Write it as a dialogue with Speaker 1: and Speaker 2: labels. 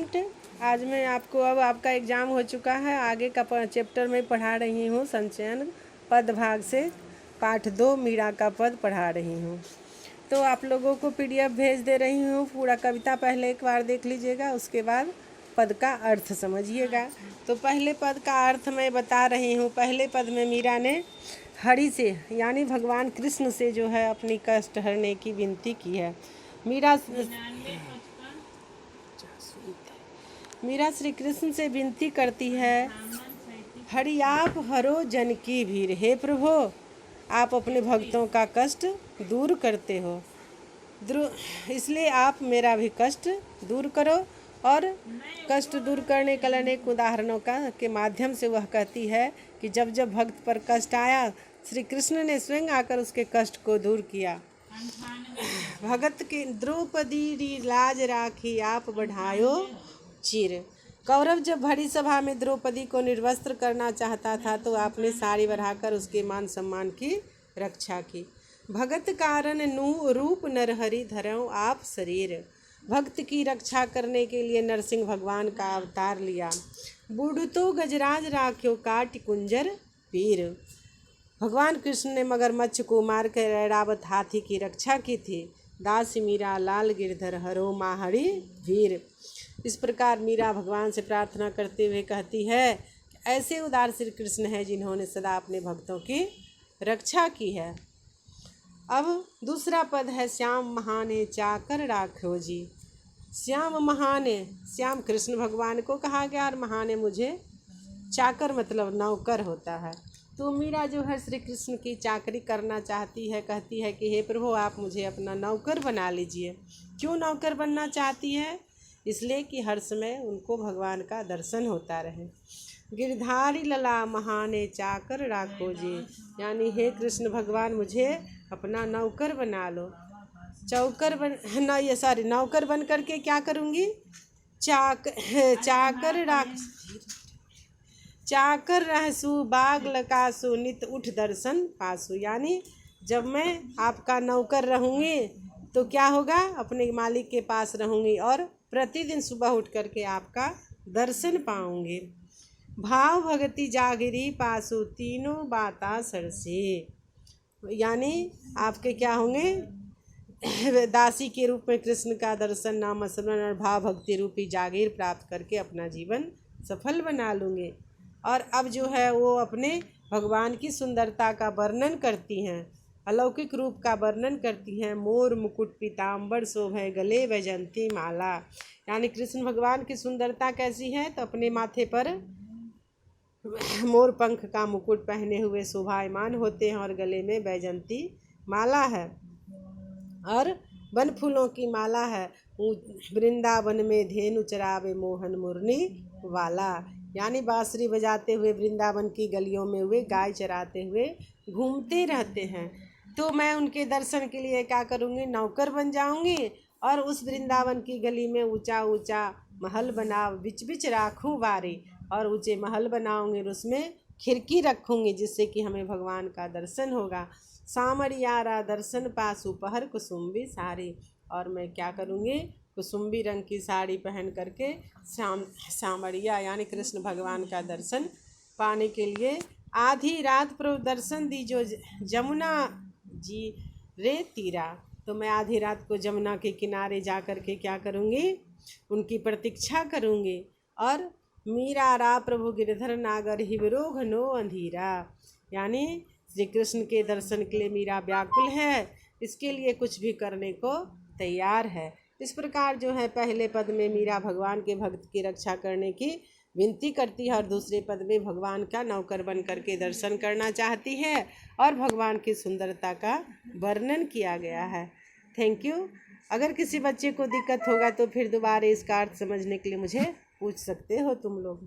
Speaker 1: Student, आज मैं आपको, अब आपका एग्ज़ाम हो चुका है, आगे का चैप्टर में पढ़ा रही हूँ। संचयन पद भाग से पाठ 2 मीरा का पद पढ़ा रही हूँ। तो आप लोगों को PDF भेज दे रही हूँ। पूरा कविता पहले एक बार देख लीजिएगा, उसके बाद पद का अर्थ समझिएगा। तो पहले पद का अर्थ मैं बता रही हूँ। पहले पद में मीरा ने हरि से यानी भगवान कृष्ण से जो है अपनी कष्ट हरने की विनती की है। मीरा श्री कृष्ण से विनती करती है, हरि आप हरो जन की भीड़। हे प्रभु, आप अपने भक्तों का कष्ट दूर करते हो, इसलिए आप मेरा भी कष्ट दूर करो। और कष्ट दूर करने के अनेक उदाहरणों के माध्यम से वह कहती है कि जब जब भक्त पर कष्ट आया, श्री कृष्ण ने स्वयं आकर उसके कष्ट को दूर किया। भगत की द्रौपदी री लाज राखी आप बढ़ायो चिर। कौरव जब भरी सभा में द्रौपदी को निर्वस्त्र करना चाहता था तो आपने साड़ी बढ़ाकर उसके मान सम्मान की रक्षा की। भगत कारण नु रूप नरहरि धरऊ आप शरीर। भक्त की रक्षा करने के लिए नरसिंह भगवान का अवतार लिया। बूढ़ तो गजराज राख्यो काट कुंजर पीर। भगवान कृष्ण ने मगरमच्छ को मारकर ऐरावत हाथी की रक्षा की थी। दास मीरा लाल गिरधर हरो माहरी वीर। इस प्रकार मीरा भगवान से प्रार्थना करते हुए कहती है कि ऐसे उदार श्री कृष्ण हैं जिन्होंने सदा अपने भक्तों की रक्षा की है। अब दूसरा पद है, श्याम महाने चाकर राखो जी। श्याम महाने, श्याम कृष्ण भगवान को कहा गया, और महाने मुझे चाकर मतलब नौकर होता है। तो मीरा जो है श्री कृष्ण की चाकरी करना चाहती है, कहती है कि हे प्रभु, आप मुझे अपना नौकर बना लीजिए। क्यों नौकर बनना चाहती है? इसलिए कि हर समय उनको भगवान का दर्शन होता रहे। गिरधारी लला महाने चाकर राखो जी, यानी हे कृष्ण भगवान, मुझे अपना नौकर बना लो। नौकर बन करके क्या करूँगी? चाकर रहसु बाग लकासु नित उठ दर्शन पासु। यानी जब मैं आपका नौकर रहूँगी तो क्या होगा? अपने मालिक के पास रहूँगी और प्रतिदिन सुबह उठ करके आपका दर्शन पाऊँगी। भाव भगति जागिरी पासु तीनों बाता सरसे। यानी आपके क्या होंगे? दासी के रूप में कृष्ण का दर्शन, नाम स्मरण और भाव भक्ति रूपी जागीर प्राप्त करके अपना जीवन सफल बना लूँगी। और अब जो है वो अपने भगवान की सुंदरता का वर्णन करती हैं, अलौकिक रूप का वर्णन करती हैं। मोर मुकुट पीताम्बर शोभे गले वैजंती माला। यानी कृष्ण भगवान की सुंदरता कैसी है? तो अपने माथे पर मोर पंख का मुकुट पहने हुए शोभायमान होते हैं और गले में वैजंती माला है और वन फूलों की माला है। वृंदावन में धेनु चरावे मोहन मुरनी वाला। यानी बांसुरी बजाते हुए वृंदावन की गलियों में वे गाय चराते हुए घूमते रहते हैं। तो मैं उनके दर्शन के लिए क्या करूँगी? नौकर बन जाऊँगी और उस वृंदावन की गली में ऊंचा ऊंचा महल बना बिच बिच राखूं बारी, और ऊंचे महल बनाऊँगी और उसमें खिड़की रखूँगी जिससे कि हमें भगवान का दर्शन होगा। सामरियारा दर्शन पासु पहर कुसुम्बी साड़ी। और मैं क्या करूँगी? कुसुम्बी रंग की साड़ी पहन करके सामरिया यानी कृष्ण भगवान का दर्शन पाने के लिए आधी रात प्रभु दर्शन दीजो जमुना जी रे तीरा। तो मैं आधी रात को जमुना के किनारे जा कर के क्या करूँगी? उनकी प्रतीक्षा करूँगी। और मीरा रा प्रभु गिरधर नागर हिवरो घनो अंधीरा। यानी श्री कृष्ण के दर्शन के लिए मीरा व्याकुल है, इसके लिए कुछ भी करने को तैयार है। इस प्रकार जो है पहले पद में मीरा भगवान के भक्त की रक्षा करने की विनती करती है और दूसरे पद में भगवान का नौकर बन करके दर्शन करना चाहती है और भगवान की सुंदरता का वर्णन किया गया है। Thank you. अगर किसी बच्चे को दिक्कत होगा तो फिर दोबारा इसका अर्थ समझने के लिए मुझे पूछ सकते हो तुम लोग।